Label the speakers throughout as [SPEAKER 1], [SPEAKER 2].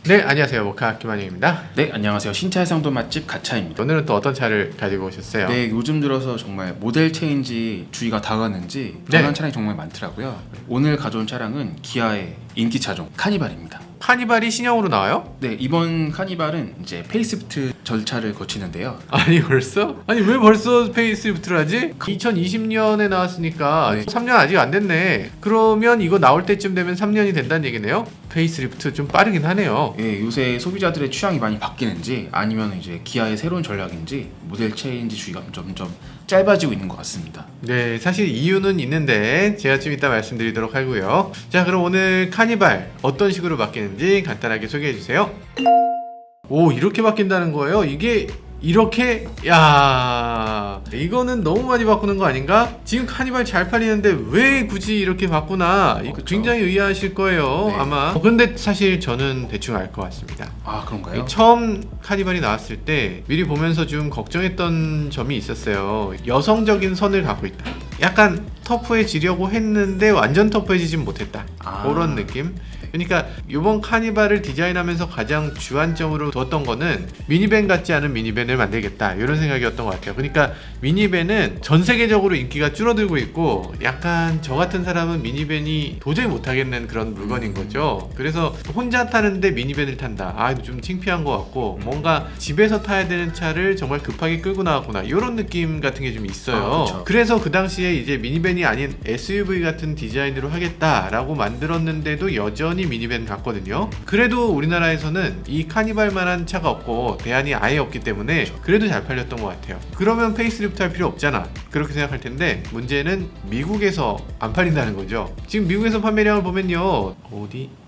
[SPEAKER 1] 네, 안녕하세요. 모카 김한영입니다.
[SPEAKER 2] 네, 안녕하세요. 신차의 상도 맛집 가차입니다.
[SPEAKER 1] 오늘은 또 어떤 차를 가지고 오셨어요?
[SPEAKER 2] 네, 요즘 들어서 정말 모델 체인지 주의가 다가왔는지 변한 차량이 정말 많더라고요. 오늘 가져온 차량은 기아의 인기 차종 카니발입니다.
[SPEAKER 1] 카니발이 신형으로 나와요?
[SPEAKER 2] 네, 이번 카니발은 이제 페이스리프트 절차를 거치는데요.
[SPEAKER 1] 아니 벌써? 아니 왜 벌써 페이스리프트를 하지? 2020년에 나왔으니까
[SPEAKER 2] 네.
[SPEAKER 1] 3년 아직 안 됐네. 그러면 이거 나올 때쯤 되면 3년이 된다는 얘기네요? 페이스리프트 좀 빠르긴 하네요.
[SPEAKER 2] 예, 요새 소비자들의 취향이 많이 바뀌는지 아니면 이제 기아의 새로운 전략인지 모델 체인지 주의가 점점 짧아지고 있는 것 같습니다.
[SPEAKER 1] 네, 사실 이유는 있는데 제가 좀 이따 말씀드리도록 하고요. 자, 그럼 오늘 카니발 어떤 식으로 바뀌는지 간단하게 소개해 주세요. 오, 이렇게 바뀐다는 거예요? 이게 이렇게? 야, 이거는 너무 많이 바꾸는 거 아닌가? 지금 카니발 잘 팔리는데 왜 굳이 이렇게 바꾸나? 이거
[SPEAKER 2] 그쵸.
[SPEAKER 1] 굉장히 의아하실 거예요.
[SPEAKER 2] 네.
[SPEAKER 1] 아마. 근데 사실 저는 대충 알 것 같습니다.
[SPEAKER 2] 아, 그런가요?
[SPEAKER 1] 처음 카니발이 나왔을 때 미리 보면서 좀 걱정했던 점이 있었어요. 여성적인 선을 갖고 있다. 약간 터프해지려고 했는데 완전 터프해지진 못했다.
[SPEAKER 2] 아.
[SPEAKER 1] 그런 느낌? 그러니까 이번 카니발을 디자인하면서 가장 주안점으로 두었던 거는 미니밴 같지 않은 미니밴을 만들겠다 이런 생각이었던 것 같아요. 그러니까 미니밴은 전 세계적으로 인기가 줄어들고 있고 약간 저 같은 사람은 미니밴이 도저히 못하겠는 그런 물건인 거죠. 그래서 혼자 타는데 미니밴을 탄다. 아, 좀 창피한 것 같고 뭔가 집에서 타야 되는 차를 정말 급하게 끌고 나왔구나 이런 느낌 같은 게 좀 있어요.
[SPEAKER 2] 그쵸.
[SPEAKER 1] 그래서 그 당시에 이제 미니밴이 아닌 SUV 같은 디자인으로 하겠다라고 만들었는데도 여전히 미니밴 같거든요. 그래도 우리나라에서는 이 카니발만한 차가 없고 대안이 아예 없기 때문에 그래도 잘 팔렸던 것 같아요. 그러면 페이스리프트 할 필요 없잖아 그렇게 생각할 텐데 문제는 미국에서 안 팔린다는 거죠. 지금 미국에서 판매량을 보면요,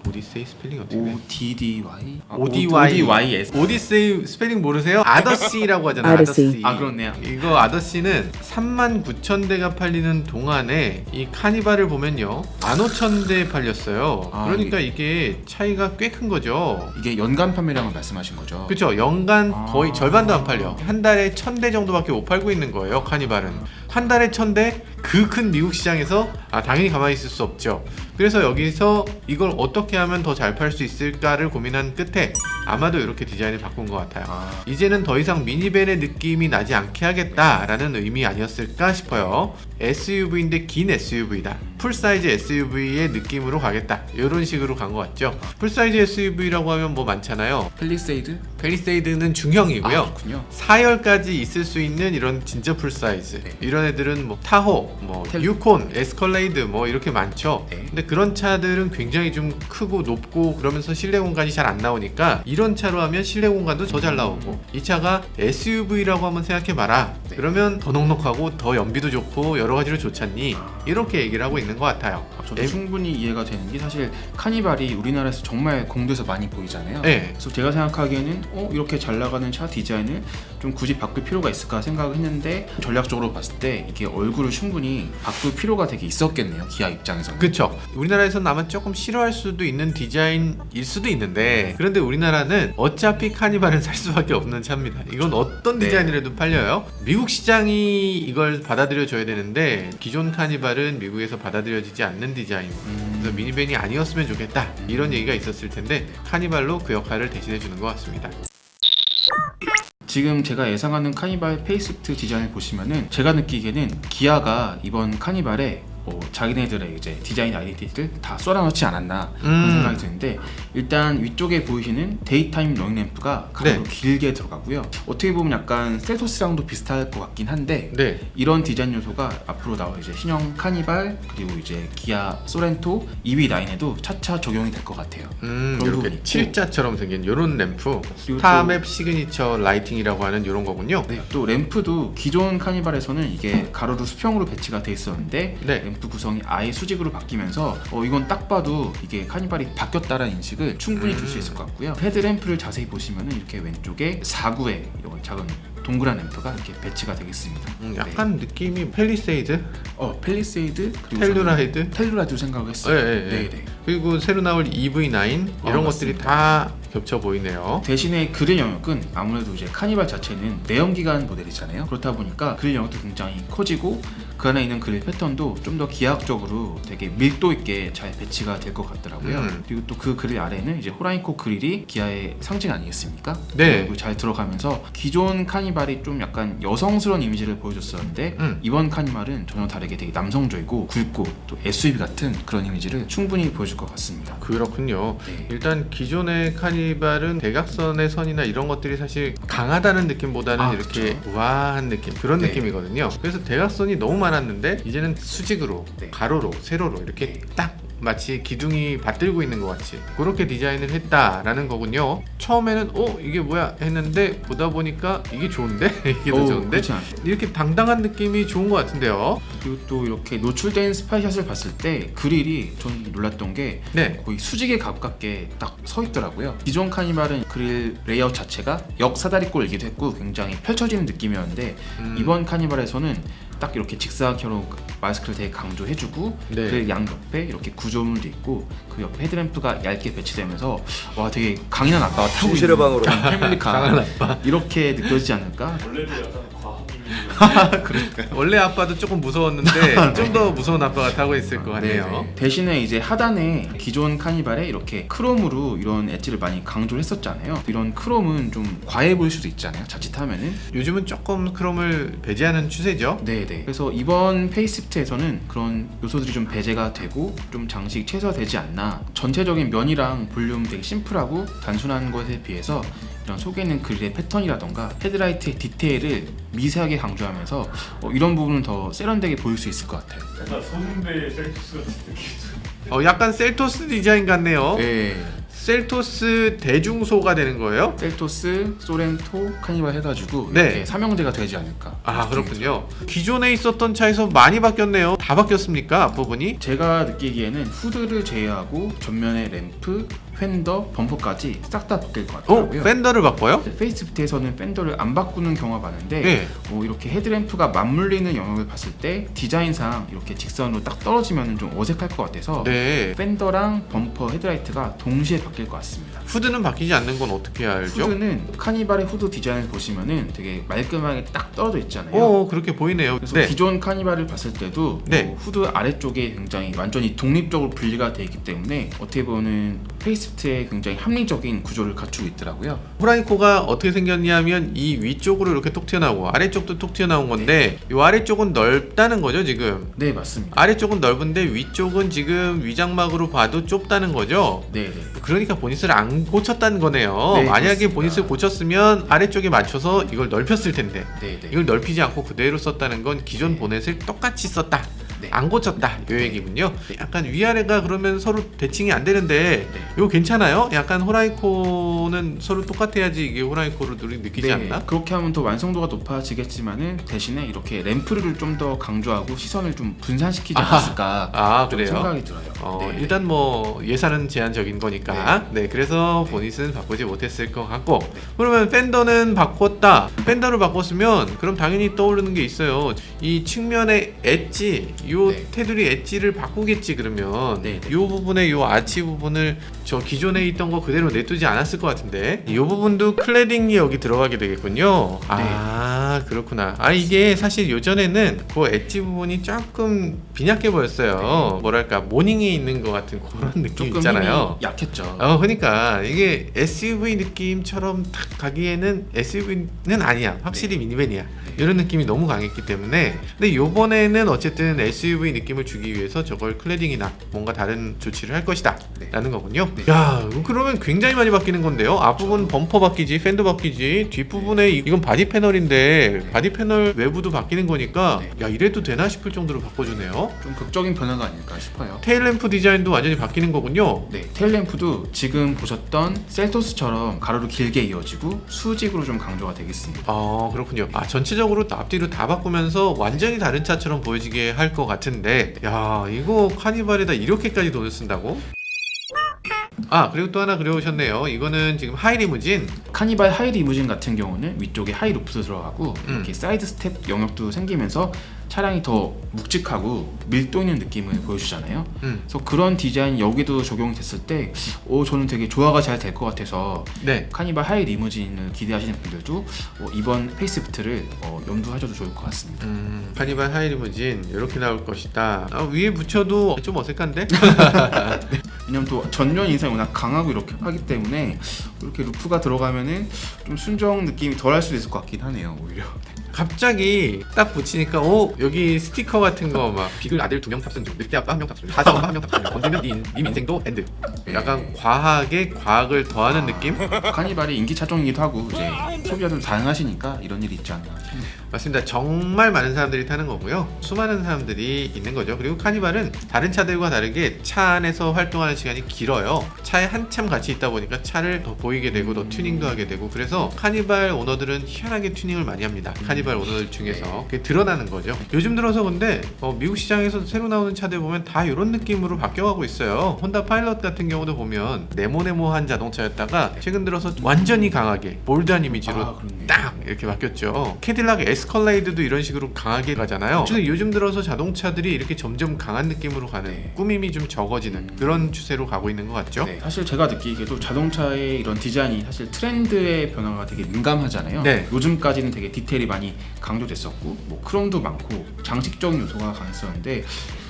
[SPEAKER 1] 오디세이 스펠링 어떻게 돼?
[SPEAKER 2] ODDY?
[SPEAKER 1] ODYS. 오디세이 스펠링 모르세요? 아더시라고 하잖아요. 아더시.
[SPEAKER 2] 아, 그렇네요.
[SPEAKER 1] 이거 아더시는 39,000대가 팔리는 동안에 이 카니발을 보면요 15,000대 팔렸어요.
[SPEAKER 2] 아,
[SPEAKER 1] 그러니까 이게 차이가 꽤 큰 거죠.
[SPEAKER 2] 이게 연간 판매량을 말씀하신 거죠?
[SPEAKER 1] 그렇죠. 연간
[SPEAKER 2] 아.
[SPEAKER 1] 거의 절반도 안 팔려. 한 달에 1,000대 정도밖에 못 팔고 있는 거예요. 카니발은. 한 달에 1,000대? 그 큰 미국 시장에서 당연히 가만히 있을 수 없죠. 그래서 여기서 이걸 어떻게 하면 더 잘 팔 수 있을까를 고민한 끝에 아마도 이렇게 디자인을 바꾼 것 같아요. 이제는 더 이상 미니밴의 느낌이 나지 않게 하겠다라는 의미 아니었을까 싶어요. SUV인데 긴 SUV다. 풀사이즈 SUV의 느낌으로 가겠다. 이런 식으로 간 것 같죠. 풀사이즈 SUV라고 하면 뭐 많잖아요.
[SPEAKER 2] 펠리세이드?
[SPEAKER 1] 펠리세이드는 중형이고요.
[SPEAKER 2] 아, 그렇군요.
[SPEAKER 1] 4열까지 있을 수 있는 이런 진짜 풀사이즈.
[SPEAKER 2] 네.
[SPEAKER 1] 이런 애들은 뭐 타호, 뭐 유콘, 에스컬레이드 뭐 이렇게 많죠.
[SPEAKER 2] 네.
[SPEAKER 1] 근데 그런 차들은 굉장히 좀 크고 높고 그러면서 실내 공간이 잘 안 나오니까 이런 차로 하면 실내 공간도 더 잘 나오고, 이 차가 SUV라고 한번 생각해봐라.
[SPEAKER 2] 네.
[SPEAKER 1] 그러면 더 넉넉하고 더 연비도 좋고 여러 가지로 좋잖니. 이렇게 얘기를 하고 있는 것 같아요.
[SPEAKER 2] 저도 충분히 이해가 되는 게 사실 카니발이 우리나라에서 정말 공도에서 많이 보이잖아요.
[SPEAKER 1] 네.
[SPEAKER 2] 그래서 제가 생각하기에는 이렇게 잘 나가는 차 디자인을 좀 굳이 바꿀 필요가 있을까 생각을 했는데 전략적으로 봤을 때 이게 얼굴을 충분히 바꿀 필요가 되게 있었겠네요. 기아 입장에서는.
[SPEAKER 1] 그쵸. 우리나라에서는 아마 조금 싫어할 수도 있는 디자인일 수도 있는데, 그런데 우리나라는 어차피 카니발은 살 수밖에 없는 차입니다. 이건 어떤
[SPEAKER 2] 네.
[SPEAKER 1] 디자인이라도 팔려요. 미국 시장이 이걸 받아들여 줘야 되는데 기존 카니발은 미국에서 받아들여지지 않는 디자인. 그래서 미니밴이 아니었으면 좋겠다 이런 얘기가 있었을 텐데 카니발로 그 역할을 대신해 주는 것 같습니다.
[SPEAKER 2] 지금 제가 예상하는 카니발 페이스리프트 디자인을 보시면은 제가 느끼기에는 기아가 이번 카니발에 자기네들의 이제 디자인 아이덴티티를 다 쏟아넣지 않았나 그런 생각이 드는데, 일단 위쪽에 보이시는 데이타임 러닝 램프가 가로 길게 들어가고요. 어떻게 보면 약간 셀토스랑도 비슷할 것 같긴 한데
[SPEAKER 1] 네.
[SPEAKER 2] 이런 디자인 요소가 앞으로 나올 이제 신형 카니발 그리고 이제 기아 소렌토 EV 라인에도 차차 적용이 될 것 같아요. 그런 부분이
[SPEAKER 1] 이렇게
[SPEAKER 2] 있고.
[SPEAKER 1] 칠자처럼 생긴 이런 램프,
[SPEAKER 2] 그리고
[SPEAKER 1] 스타맵 시그니처 라이팅이라고 하는 이런 거군요.
[SPEAKER 2] 네, 또 램프도 기존 카니발에서는 이게 가로로 수평으로 배치가 돼 있었는데
[SPEAKER 1] 네.
[SPEAKER 2] 램프 구성이 아예 수직으로 바뀌면서 이건 딱 봐도 이게 카니발이 바뀌었다라는 인식을 충분히 줄 수 있을 것 같고요. 헤드램프를 자세히 보시면은 이렇게 왼쪽에 4구의 이런 작은 동그란 램프가 이렇게 배치가 되겠습니다.
[SPEAKER 1] 약간 느낌이 펠리세이드?
[SPEAKER 2] 펠리세이드 그리고
[SPEAKER 1] 텔루라이드?
[SPEAKER 2] 텔루라이드 생각을 했어요.
[SPEAKER 1] 네. 그리고 새로 나올 EV9 이런 것들이
[SPEAKER 2] 맞습니다.
[SPEAKER 1] 다 겹쳐 보이네요.
[SPEAKER 2] 대신에 그릴 영역은 아무래도 이제 카니발 자체는 내연기관 모델이잖아요. 그렇다 보니까 그릴 영역도 굉장히 커지고 그 안에 있는 그릴 패턴도 좀 더 기하학적으로 되게 밀도 있게 잘 배치가 될 것 같더라고요. 그리고 또 그 그릴 아래는 이제 호라이코 그릴이 기아의 상징 아니겠습니까?
[SPEAKER 1] 네.
[SPEAKER 2] 그리고 잘 들어가면서 기존 카니발이 좀 약간 여성스러운 이미지를 보여줬었는데 이번 카니발은 전혀 다르게 되게 남성적이고 굵고 또 SUV 같은 그런 이미지를 충분히 보여줄 것 같습니다.
[SPEAKER 1] 그렇군요.
[SPEAKER 2] 네.
[SPEAKER 1] 일단 기존의 카니발은 대각선의 선이나 이런 것들이 사실 강하다는 느낌보다는 이렇게 우아한 느낌 그런
[SPEAKER 2] 네.
[SPEAKER 1] 느낌이거든요. 그래서 대각선이 너무 많았는데 이제는 수직으로
[SPEAKER 2] 네.
[SPEAKER 1] 가로로 세로로 이렇게 딱 마치 기둥이 받들고 있는 것 같이 그렇게 디자인을 했다라는 거군요. 처음에는 이게 뭐야 했는데 보다 보니까 이게 좋은데? 이게 더 좋은데?
[SPEAKER 2] 그렇지 않아요.
[SPEAKER 1] 이렇게 당당한 느낌이 좋은 것 같은데요.
[SPEAKER 2] 그리고 또 이렇게 노출된 스파이샷을 봤을 때 그릴이 전 놀랐던 게
[SPEAKER 1] 네.
[SPEAKER 2] 거의 수직에 가깝게 딱 서 있더라고요. 기존 카니발은 그릴 레이아웃 자체가 역사다리꼴이기도 했고 굉장히 펼쳐지는 느낌이었는데 이번 카니발에서는 딱 이렇게 직사각형으로 마스크를 되게 강조해주고
[SPEAKER 1] 네.
[SPEAKER 2] 그 양옆에 이렇게 구조물도 있고 그 옆에 헤드램프가 얇게 배치되면서 와 되게 강인한 아빠가 타고 있는
[SPEAKER 3] 신실의 방으로.
[SPEAKER 2] 패밀리카
[SPEAKER 1] 강한 아빠.
[SPEAKER 2] 이렇게 느껴지지 않을까?
[SPEAKER 4] 원래도 약간 과학 이미지.
[SPEAKER 1] 원래 아빠도 조금 무서웠는데 좀 더 무서운 아빠가 타고 있을 것 같네요.
[SPEAKER 2] 네네. 대신에 이제 하단에 기존 카니발에 이렇게 크롬으로 이런 엣지를 많이 강조를 했었잖아요. 이런 크롬은 좀 과해 보일 수도 있잖아요. 자칫하면은.
[SPEAKER 1] 요즘은 조금 크롬을 배제하는 추세죠.
[SPEAKER 2] 네네. 그래서 이번 페이스리프트에서는 그런 요소들이 좀 배제가 되고 좀 장식 최소화되지 않나. 전체적인 면이랑 볼륨 되게 심플하고 단순한 것에 비해서 이런 속에 있는 그릴의 패턴이라던가 헤드라이트의 디테일을 미세하게 강조하면서 이런 부분은 더 세련되게 보일 수 있을 것 같아요.
[SPEAKER 4] 약간 소승배 셀투스 같은 느낌.
[SPEAKER 1] 약간 셀토스 디자인 같네요.
[SPEAKER 2] 네.
[SPEAKER 1] 셀토스 대중소가 되는 거예요?
[SPEAKER 2] 셀토스, 소렌토, 카니발 해가지고
[SPEAKER 1] 네.
[SPEAKER 2] 이렇게 삼형제가 되지 않을까.
[SPEAKER 1] 아, 그렇군요. 기존에 있었던 차에서 많이 바뀌었네요. 다 바뀌었습니까? 앞부분이?
[SPEAKER 2] 제가 느끼기에는 후드를 제외하고 전면에 램프, 펜더, 범퍼까지 싹 다 바뀔 것 같더라고요.
[SPEAKER 1] 팬더를 바꿔요?
[SPEAKER 2] 페이스리프트에서는 펜더를 안 바꾸는 경우가 많은데
[SPEAKER 1] 네.
[SPEAKER 2] 이렇게 헤드램프가 맞물리는 영역을 봤을 때 디자인상 이렇게 직선으로 딱 떨어지면 좀 어색할 것 같아서
[SPEAKER 1] 네.
[SPEAKER 2] 펜더랑 범퍼, 헤드라이트가 동시에 바뀔 것 같습니다.
[SPEAKER 1] 후드는 바뀌지 않는 건 어떻게 알죠?
[SPEAKER 2] 후드는 카니발의 후드 디자인을 보시면은 되게 말끔하게 딱 떨어져 있잖아요.
[SPEAKER 1] 그렇게 보이네요.
[SPEAKER 2] 그래서
[SPEAKER 1] 네.
[SPEAKER 2] 기존 카니발을 봤을 때도
[SPEAKER 1] 네.
[SPEAKER 2] 후드 아래쪽에 굉장히 완전히 독립적으로 분리가 되어 있기 때문에 어떻게 보면 페이스리프트에 굉장히 합리적인 구조를 갖추고 있더라고요.
[SPEAKER 1] 호라이코가 어떻게 생겼냐면 이 위쪽으로 이렇게 톡 튀어나오고 아래쪽도 톡 튀어나온 건데 이 아래쪽은 넓다는 거죠 지금.
[SPEAKER 2] 네, 맞습니다.
[SPEAKER 1] 아래쪽은 넓은데 위쪽은 지금 위장막으로 봐도 좁다는 거죠.
[SPEAKER 2] 네, 네.
[SPEAKER 1] 그러니까 보닛을 안 고쳤다는 거네요.
[SPEAKER 2] 네,
[SPEAKER 1] 만약에
[SPEAKER 2] 그렇습니다.
[SPEAKER 1] 보닛을 고쳤으면 아래쪽에 맞춰서 이걸 넓혔을 텐데
[SPEAKER 2] 네, 네.
[SPEAKER 1] 이걸 넓히지 않고 그대로 썼다는 건 기존
[SPEAKER 2] 네.
[SPEAKER 1] 보넷을 똑같이 썼다.
[SPEAKER 2] 네.
[SPEAKER 1] 안 고쳤다. 요 얘기군요. 약간 위아래가 그러면 서로 대칭이 안 되는데
[SPEAKER 2] 네.
[SPEAKER 1] 이거 괜찮아요? 약간 호라이코는 서로 똑같아야지 이게 호라이코로 느끼지 않나?
[SPEAKER 2] 그렇게 하면 더 완성도가 높아지겠지만은 대신에 이렇게 램프를 좀 더 강조하고 시선을 좀 분산시키지 않았을까 좀
[SPEAKER 1] 그래요?
[SPEAKER 2] 생각이 들어요. 네.
[SPEAKER 1] 일단 뭐 예산은 제한적인 거니까 그래서 보닛은 바꾸지 못했을 것 같고 그러면 펜더는 바꿨다. 펜더를 바꿨으면 그럼 당연히 떠오르는 게 있어요. 이 측면의 엣지 요
[SPEAKER 2] 네.
[SPEAKER 1] 테두리 엣지를 바꾸겠지 그러면
[SPEAKER 2] 네, 네.
[SPEAKER 1] 요 부분에 요 아치 부분을 저 기존에 있던 거 그대로 내두지 않았을 것 같은데 이 부분도 클래딩이 여기 들어가게 되겠군요. 아 그렇구나. 이게 사실 요전에는 그 엣지 부분이 조금 빈약해 보였어요. 뭐랄까 모닝에 있는 것 같은 그런 느낌
[SPEAKER 2] 조금
[SPEAKER 1] 있잖아요.
[SPEAKER 2] 힘이 약했죠.
[SPEAKER 1] 그러니까 이게 SUV 느낌처럼 딱 가기에는 SUV는 아니야. 확실히 미니밴이야. 이런 느낌이 너무 강했기 때문에 근데 요번에는 어쨌든 SUV 느낌을 주기 위해서 저걸 클래딩이나 뭔가 다른 조치를 할 것이다 라는 거군요. 야 그러면 굉장히 많이 바뀌는 건데요. 앞부분 범퍼 바뀌지 팬더 바뀌지 뒷부분에 이건 바디 패널인데 바디 패널 외부도 바뀌는 거니까 야 이래도 되나 싶을 정도로 바꿔주네요.
[SPEAKER 2] 좀 극적인 변화가 아닐까 싶어요.
[SPEAKER 1] 테일램프 디자인도 완전히 바뀌는 거군요.
[SPEAKER 2] 네, 테일램프도 지금 보셨던 셀토스처럼 가로로 길게 이어지고 수직으로 좀 강조가 되겠습니다.
[SPEAKER 1] 그렇군요. 전체적으로 앞뒤로 다 바꾸면서 완전히 다른 차처럼 보여지게 할 것 같은데 야 이거 카니발에다 이렇게까지 돈을 쓴다고? 그리고 또 하나 그려오셨네요. 이거는 지금 하이리무진.
[SPEAKER 2] 카니발 하이 리무진 같은 경우는 위쪽에 하이 루프도 들어가고
[SPEAKER 1] 음.
[SPEAKER 2] 이렇게 사이드 스텝 영역도 생기면서 차량이 더 묵직하고 밀도 있는 느낌을 보여주잖아요.
[SPEAKER 1] 음.
[SPEAKER 2] 그래서 그런 디자인이 여기도 적용이 됐을 때 저는 되게 조화가 잘 될 것 같아서
[SPEAKER 1] 네.
[SPEAKER 2] 카니발 하이 리무진을 기대하시는 분들도 이번 페이스리프트를 염두하셔도 좋을 것 같습니다.
[SPEAKER 1] 카니발 하이리무진 이렇게 나올 것이다. 위에 붙여도 좀 어색한데?
[SPEAKER 2] 왜냐면 또 전면 인상이 워낙 강하고 이렇게 하기 때문에 이렇게 루프가 들어가면은 좀 순정 느낌이 덜 할 수도 있을 것 같긴 하네요, 오히려.
[SPEAKER 1] 갑자기 딱 붙이니까 여기 스티커 같은 거 막 비글 아들 2명 탑승 중, 늑대 아빠 1명 탑승 중, 가자 엄마 1명 탑승 중, 건들면 네 인생도 엔드. 약간 과하게 과학을 더하는 느낌?
[SPEAKER 2] 카니발이 인기 차종이기도 하고 이제 소비자들 다양하시니까 이런 일이 있지 않나 싶네요.
[SPEAKER 1] 맞습니다. 정말 많은 사람들이 타는 거고요. 수많은 사람들이 있는 거죠. 그리고 카니발은 다른 차들과 다르게 차 안에서 활동하는 시간이 길어요. 차에 한참 같이 있다 보니까 차를 더 보이게 되고 더 튜닝도 하게 되고, 그래서 카니발 오너들은 희한하게 튜닝을 많이 합니다. 카니발 오너들 중에서 그게 드러나는 거죠. 요즘 들어서 근데 미국 시장에서 새로 나오는 차들 보면 다 이런 느낌으로 바뀌어가고 있어요. 혼다 파일럿 같은 경우도 보면 네모네모한 자동차였다가 최근 들어서 완전히 강하게 볼드한 이미지로
[SPEAKER 2] 그렇네.
[SPEAKER 1] 딱 이렇게 바뀌었죠. 캐딜락 에스컬레이드도 이런 식으로 강하게 가잖아요. 그래서 요즘 들어서 자동차들이 이렇게 점점 강한 느낌으로 가는, 꾸밈이 좀 적어지는 그런 추세로 가고 있는 것 같죠.
[SPEAKER 2] 네, 사실 제가 느끼기에도 자동차의 이런 디자인이 사실 트렌드의 변화가 되게 민감하잖아요.
[SPEAKER 1] 네.
[SPEAKER 2] 요즘까지는 되게 디테일이 많이 강조됐었고 뭐 크롬도 많고 장식적인 요소가 강했었는데,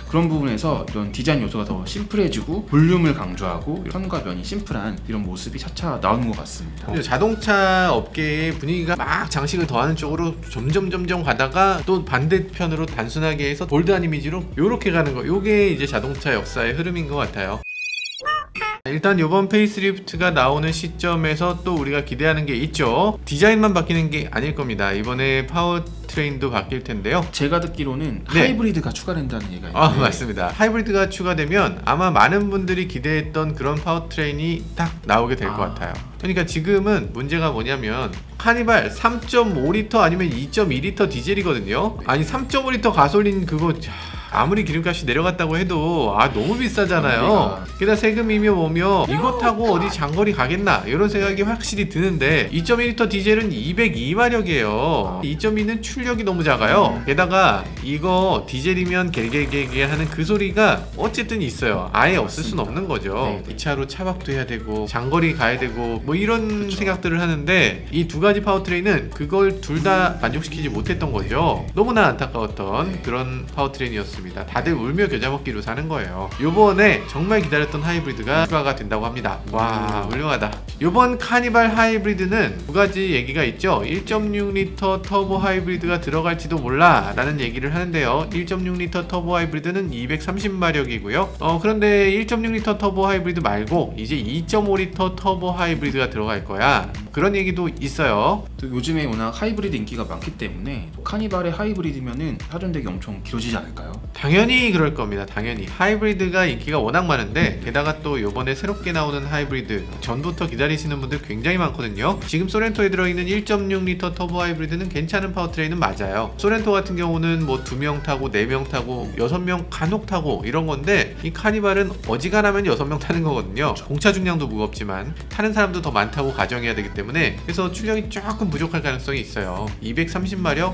[SPEAKER 2] 그런 부분에서 이런 디자인 요소가 더 심플해지고 볼륨을 강조하고 선과 면이 심플한 이런 모습이 차차 나오는 것 같습니다.
[SPEAKER 1] 근데 자동차 업계의 분위기가 막 장식을 더하는 쪽으로 점점 가다가 또 반대편으로 단순하게 해서 볼드한 이미지로 요렇게 가는 거, 요게 이제 자동차 역사의 흐름인 것 같아요. 일단 이번 페이스리프트가 나오는 시점에서 또 우리가 기대하는 게 있죠. 디자인만 바뀌는 게 아닐 겁니다. 이번에 파워트레인도 바뀔 텐데요.
[SPEAKER 2] 제가 듣기로는
[SPEAKER 1] 네.
[SPEAKER 2] 하이브리드가 추가된다는 얘기가 있는데
[SPEAKER 1] 맞습니다. 하이브리드가 추가되면 아마 많은 분들이 기대했던 그런 파워트레인이 딱 나오게 될 것 같아요. 그러니까 지금은 문제가 뭐냐면 카니발 3.5리터 아니면 2.2리터 디젤이거든요. 아니 3.5리터 가솔린 그거 아무리 기름값이 내려갔다고 해도 너무 비싸잖아요. 게다가 세금이며 뭐며 이거 타고 어디 장거리 가겠나 이런 생각이 확실히 드는데, 2.1리터 디젤은 202마력이에요 2.2는 출력이 너무 작아요. 게다가 이거 디젤이면 겔겔겔겔 하는 그 소리가 어쨌든 있어요. 아예 없을 순 없는 거죠. 이 차로 차박도 해야 되고 장거리 가야 되고 뭐 이런 생각들을 하는데, 이 두 가지 파워트레인은 그걸 둘 다 만족시키지 못했던 거죠. 너무나 안타까웠던 그런 파워트레인이었습니다. 다들 울며 겨자 먹기로 사는 거예요. 요번에 정말 기다렸던 하이브리드가 추가가 된다고 합니다. 와, 훌륭하다. 요번 카니발 하이브리드는 두 가지 얘기가 있죠. 1.6리터 터보 하이브리드가 들어갈지도 몰라 라는 얘기를 하는데요. 1.6리터 터보 하이브리드는 230마력이고요. 그런데 1.6리터 터보 하이브리드 말고 이제 2.5리터 터보 하이브리드가 들어갈 거야, 그런 얘기도 있어요.
[SPEAKER 2] 또 요즘에 워낙 하이브리드 인기가 많기 때문에 카니발의 하이브리드면은 사전되기 엄청 길어지지 않을까요?
[SPEAKER 1] 당연히 그럴 겁니다. 당연히 하이브리드가 인기가 워낙 많은데, 게다가 또 요번에 새롭게 나오는 하이브리드 전부터 기다리시는 분들 굉장히 많거든요. 지금 소렌토에 들어있는 1.6리터 터보 하이브리드는 괜찮은 파워트레인은 맞아요. 소렌토 같은 경우는 뭐 2명 타고 4명 타고 6명 간혹 타고 이런 건데, 이 카니발은 어지간하면 6명 타는 거거든요. 공차 중량도 무겁지만 타는 사람도 더 많다고 가정해야 되기 때문에, 그래서 출력이 조금 부족할 가능성이 있어요. 230마력?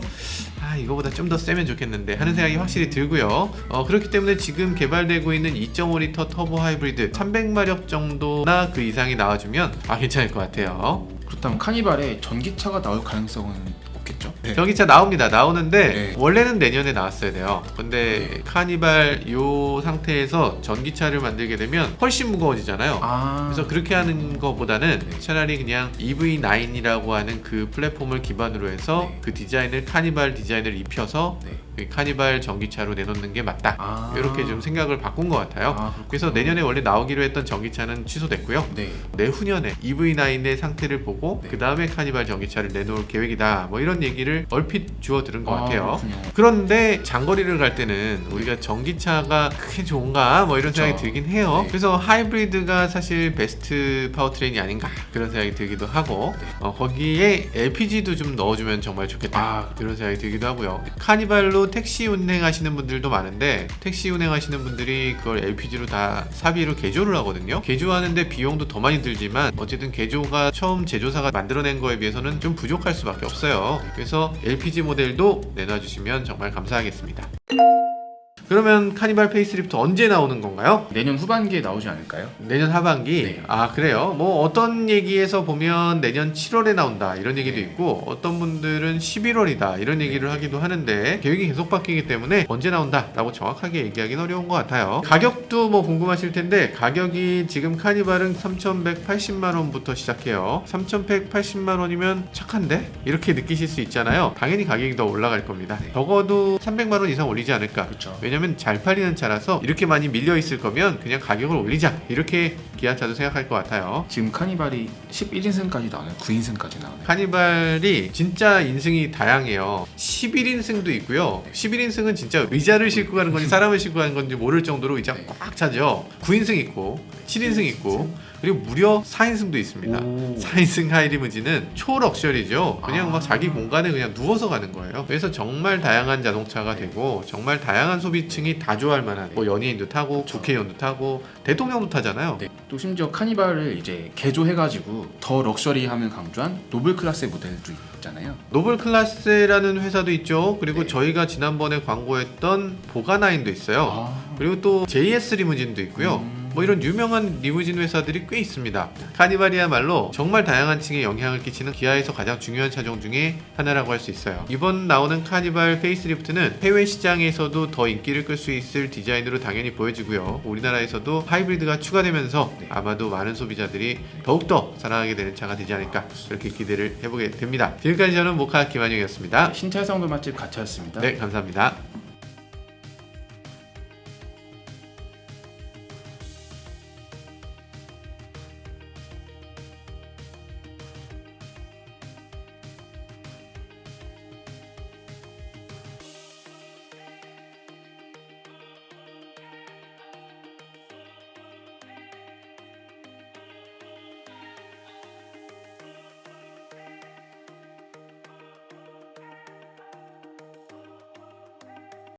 [SPEAKER 1] 이거보다 좀 더 세면 좋겠는데 하는 생각이 확실히 들고요. 그렇기 때문에 지금 개발되고 있는 2.5리터 터보 하이브리드 300마력 정도나 그 이상이 나와주면 괜찮을 것 같아요.
[SPEAKER 2] 그렇다면 카니발에 전기차가 나올 가능성은 없겠죠? 네.
[SPEAKER 1] 전기차 나옵니다. 나오는데
[SPEAKER 2] 네.
[SPEAKER 1] 원래는 내년에 나왔어야 돼요. 근데 카니발 요 상태에서 전기차를 만들게 되면 훨씬 무거워지잖아요. 그래서 그렇게 하는 것보다는 차라리 그냥 EV9이라고 하는 그 플랫폼을 기반으로 해서 그 디자인을 카니발 디자인을 입혀서 그 카니발 전기차로 내놓는 게 맞다. 이렇게 좀 생각을 바꾼 것 같아요. 그래서 내년에 원래 나오기로 했던 전기차는 취소됐고요. 내후년에 EV9의 상태를 보고 그 다음에 카니발 전기차를 내놓을 계획이다. 뭐 이런 얘기를 얼핏 주워 들은 것 같아요.
[SPEAKER 2] 그렇군요.
[SPEAKER 1] 그런데 장거리를 갈 때는 우리가 전기차가 크게 좋은가 뭐 이런 생각이 들긴 해요. 그래서 하이브리드가 사실 베스트 파워트레인이 아닌가 그런 생각이 들기도 하고, 거기에 LPG도 좀 넣어주면 정말 좋겠다 이런 생각이 들기도 하고요. 카니발로 카니발도 택시 운행하시는 분들도 많은데 택시 운행하시는 분들이 그걸 LPG로 다 사비로 개조를 하거든요. 개조하는데 비용도 더 많이 들지만 어쨌든 개조가 처음 제조사가 만들어낸 거에 비해서는 좀 부족할 수밖에 없어요. 그래서 LPG 모델도 내놔주시면 정말 감사하겠습니다. 그러면 카니발 페이스리프트 언제 나오는 건가요?
[SPEAKER 2] 내년 후반기에 나오지 않을까요?
[SPEAKER 1] 내년 하반기?
[SPEAKER 2] 네.
[SPEAKER 1] 아 그래요? 뭐 어떤 얘기에서 보면 내년 7월에 나온다 이런 얘기도
[SPEAKER 2] 네.
[SPEAKER 1] 있고 어떤 분들은 11월이다 이런 얘기를 하기도 하는데 계획이 계속 바뀌기 때문에 언제 나온다 라고 정확하게 얘기하기는 어려운 것 같아요. 가격도 뭐 궁금하실 텐데 가격이 지금 카니발은 3,180만원부터 시작해요. 3,180만원이면 착한데? 이렇게 느끼실 수 있잖아요. 당연히 가격이 더 올라갈 겁니다.
[SPEAKER 2] 네.
[SPEAKER 1] 적어도 300만원 이상 올리지 않을까.
[SPEAKER 2] 그렇죠.
[SPEAKER 1] 왜냐면 잘 팔리는 차라서 이렇게 많이 밀려 있을 거면 그냥 가격을 올리자 이렇게 기아차도 생각할 것 같아요.
[SPEAKER 2] 지금 카니발이 11인승까지 나오나요? 9인승까지 나오나요?
[SPEAKER 1] 카니발이 진짜 인승이 다양해요. 11인승도 있고요. 11인승은 진짜 의자를 싣고 가는 건지 사람을 싣고 가는 건지 모를 정도로 의자가
[SPEAKER 2] 네.
[SPEAKER 1] 꽉 차죠. 9인승 있고 7인승 있고 그리고 무려 4인승도 있습니다.
[SPEAKER 2] 오.
[SPEAKER 1] 4인승 하이리무진은 초럭셔리죠. 그냥
[SPEAKER 2] 아.
[SPEAKER 1] 막 자기 공간에 그냥 누워서 가는 거예요. 그래서 정말 다양한 자동차가 되고 정말 다양한 소비층이 다 좋아할 만한 뭐 연예인도 타고 국회의원도 타고 대통령도 타잖아요.
[SPEAKER 2] 네. 또 심지어 카니발을 이제 개조해가지고 더 럭셔리함을 강조한 노블 클래스의 모델도 있잖아요.
[SPEAKER 1] 노블 클래스라는 회사도 있죠. 그리고
[SPEAKER 2] 네.
[SPEAKER 1] 저희가 지난번에 광고했던 보가나인도 있어요.
[SPEAKER 2] 아.
[SPEAKER 1] 그리고 또 JS 리무진도 있고요. 뭐 이런 유명한 리무진 회사들이 꽤 있습니다. 카니발이야말로 정말 다양한 층에 영향을 끼치는 기아에서 가장 중요한 차종 중에 하나라고 할 수 있어요. 이번 나오는 카니발 페이스리프트는 해외 시장에서도 더 인기를 끌 수 있을 디자인으로 당연히 보여지고요. 우리나라에서도 하이브리드가 추가되면서
[SPEAKER 2] 네.
[SPEAKER 1] 아마도 많은 소비자들이 더욱더 사랑하게 되는 차가 되지 않을까 그렇게 기대를 해보게 됩니다. 지금까지 저는 모카 김한영이었습니다.
[SPEAKER 2] 신차성도 맛집 가차였습니다.
[SPEAKER 1] 네, 감사합니다.